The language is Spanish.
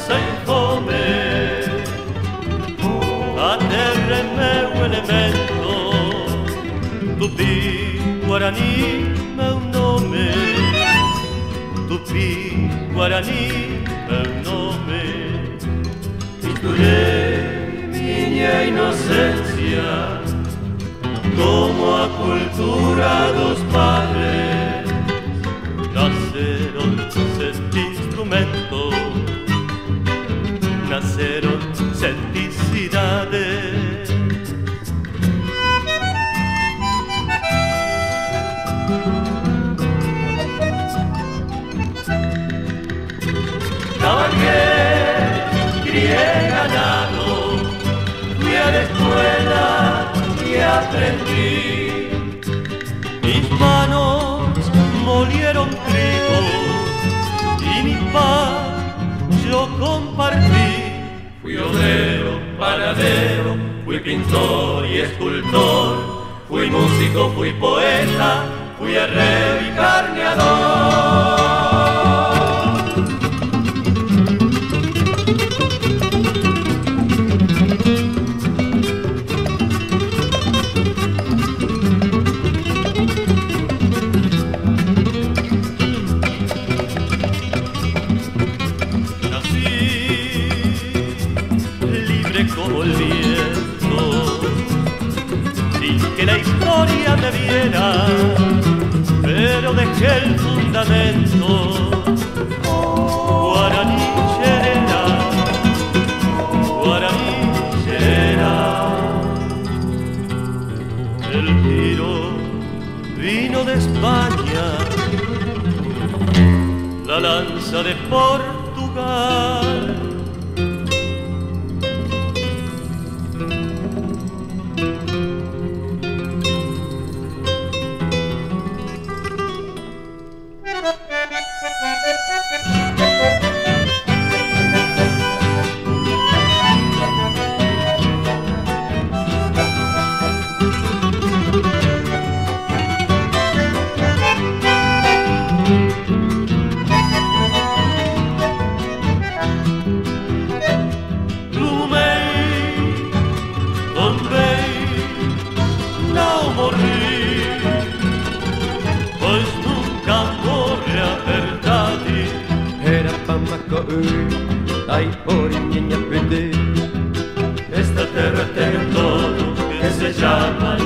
sei fome, a terra é meu elemento, Tupi, Guarani, meu nome, Tupi, Guarani, meu nome. Misturei minha inocência como a cultura dos padres, nasceram sete instrumentos, nasceram sete cidades. Trabajé, crié ganado, fui a la escuela y aprendí. Mis manos molieron trigo y mi pan yo compartí. Fui obrero, panadero, fui pintor y escultor, fui músico, fui poeta, fui herrero y carneador. Como el viento, sin que la historia me viera, pero dejé el fundamento. Guaraní Xerera, Guaraní Xerera. El tiro vino de España, la lanza de Portugal. Ai, ori minha pede, esta terra tem todo que se llama